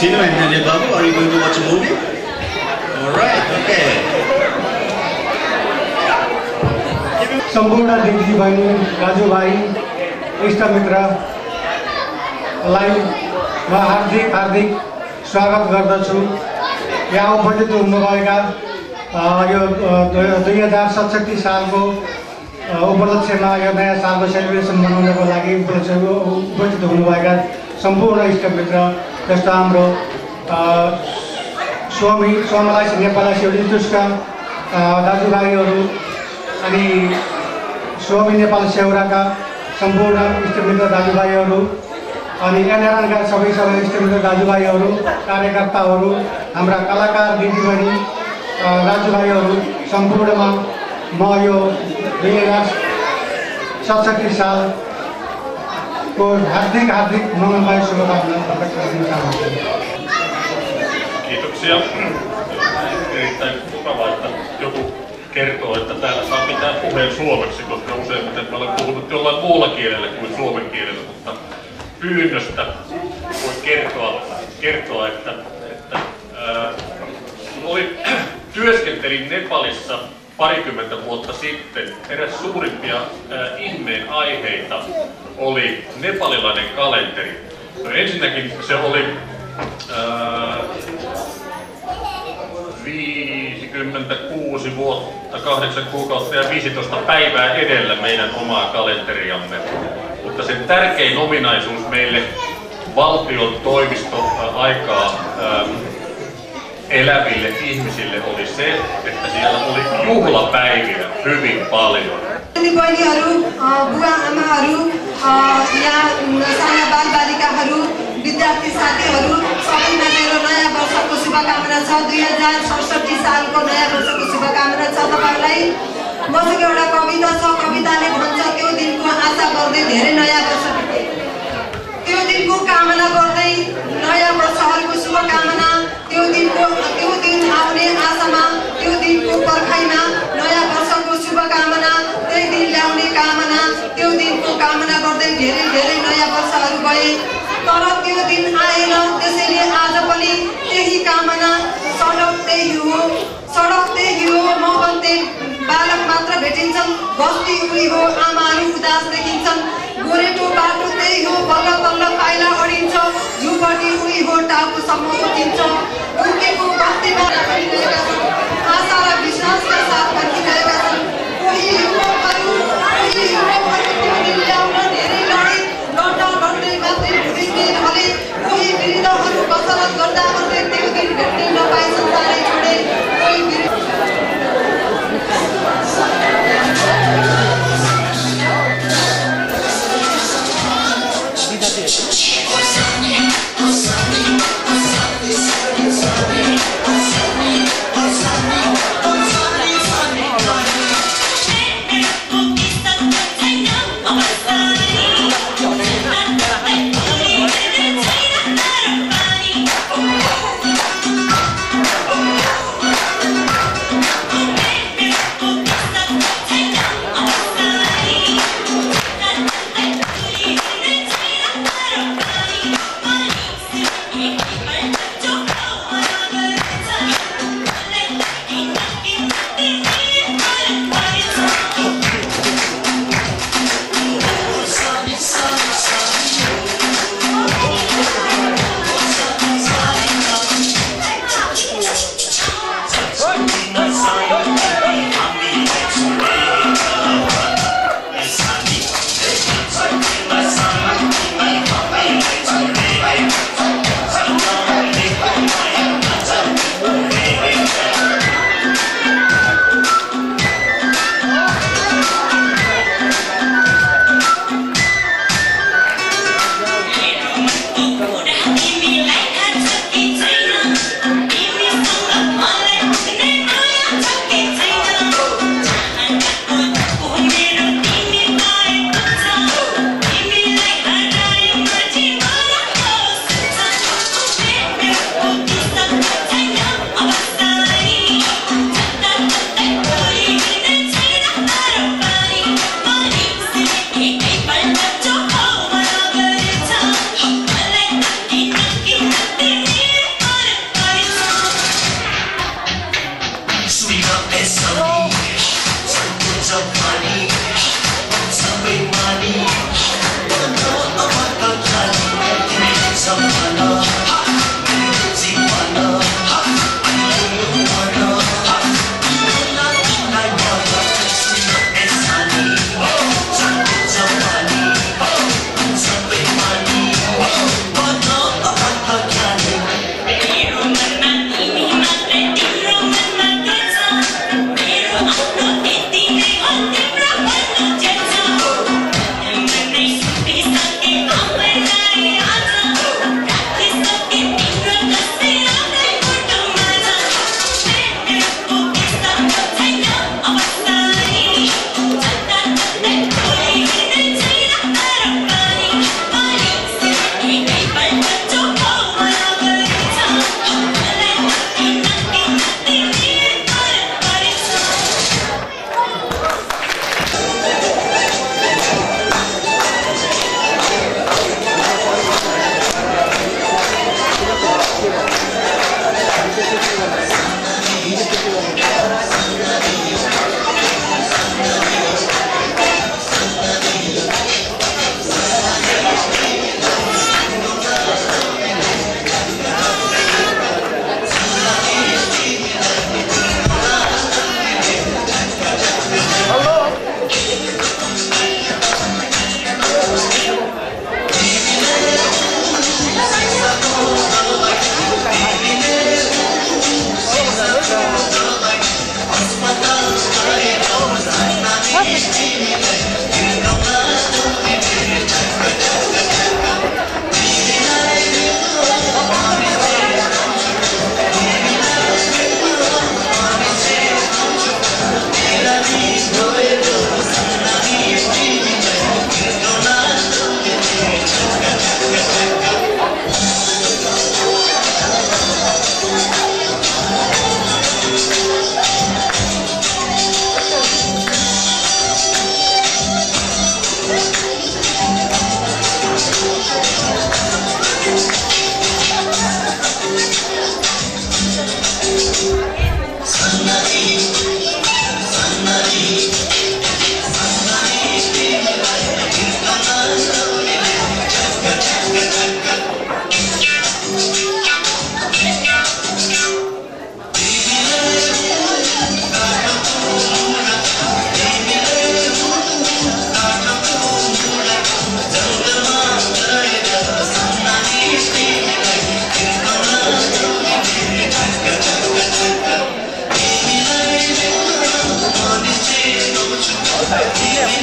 Cinema and Daniel Babu, are you going to watch a movie? Alright, okay. सम्पूर्ण दिदी बहिनी दाजुभाइ इष्टमित्रलाई म हार्दिक स्वागत गर्दछु। यहाँ उपस्थित हुनुभएका यो 2067 सालको उपलक्ष्यमा यो नयाँ सालको सेलिब्रेसन मनाउनको लागि उपस्थित हुनुभएका सम्पूर्ण इष्टमित्र जस्तो हाम्रो सोमलाई नेपाललाई सेउडी तुस्का दाजुभाइहरू अनि स्वामी नेपाल सेउराका सम्पूर्ण इष्टमित्र दाजुभाइहरू अनि एनआरएनका सबै इष्टमित्र दाजुभाइहरू कार्यकर्ताहरू हाम्रा कलाकार दिदीबहिनी दाजुभाइहरू सम्पूर्णमा म यो 2067 सालको हार्दिक मङ्गलमय शुभकामना प्रकट गर्न चाहन्छु। Kiitoksia. Erittäin mukavaa, että joku kertoo, että täällä saa pitää puheen suomeksi, koska useimmiten mä olen puhunut jollain muulla kielellä kuin suomen kielellä, mutta pyynnöstä voi kertoa että työskentelin Nepalissa parikymmentä vuotta sitten. Eräs suurimpia ihmeen aiheita oli nepalilainen kalenteri. No ensinnäkin se oli 56 vuotta, 8 kuukautta ja 15 päivää edellä meidän omaa kalenteriamme. Mutta sen tärkein ominaisuus meille valtion toimistoaikaa eläville ihmisille oli se, että siellä oli juhlapäiviä hyvin paljon. विद्यार्थी साथीहरू सबैमा मेरो नयाँ वर्षको शुभकामना छ। 2067 सालको नयाँ वर्षको शुभकामना छ तपाईलाई। मसँग एउटा कविता छ, कविताले भन्छ त्यो दिनको आशा गर्दै धेरै नयाँ वर्ष बिते, त्यो दिनको कामना गर्दै नयाँ वर्षहरूको शुभकामना, त्यो दिन आउने आशामा, त्यो दिनको पर्खाइमा नयाँ वर्षको शुभकामना, त्यही दिन ल्याउने कामना, त्यो दिनको कामना गर्दै धेरै नयाँ वर्षहरू गए। तर त्यो दिन आएन, त्यसैले आज पनि त्यही कामना। सडक त्यही हो म भन्थे बालक मात्र भेटिन्छन्, बस्ती उही हो आमाहरू उदास देखिन्छन्, गोरेटो बाटो त्यही हो बल्ल तल्ल पाइला अडिन्छ, झुपडी उही हो टाउकोसम्म उठिन्छ, उकेको बस्तीमा आशा र विश्वासका साथ पर्खिरहेका छन्। कोही युवकहरू त्यो दिन ल्याउन धेरै लडे, लड्दै मात्रै भुइँदै ढले, कोही वृद्धहरू कसरत गर्दा त्यो दिन भेट्नै नपाए संसारै छोडे, कोही Thank you.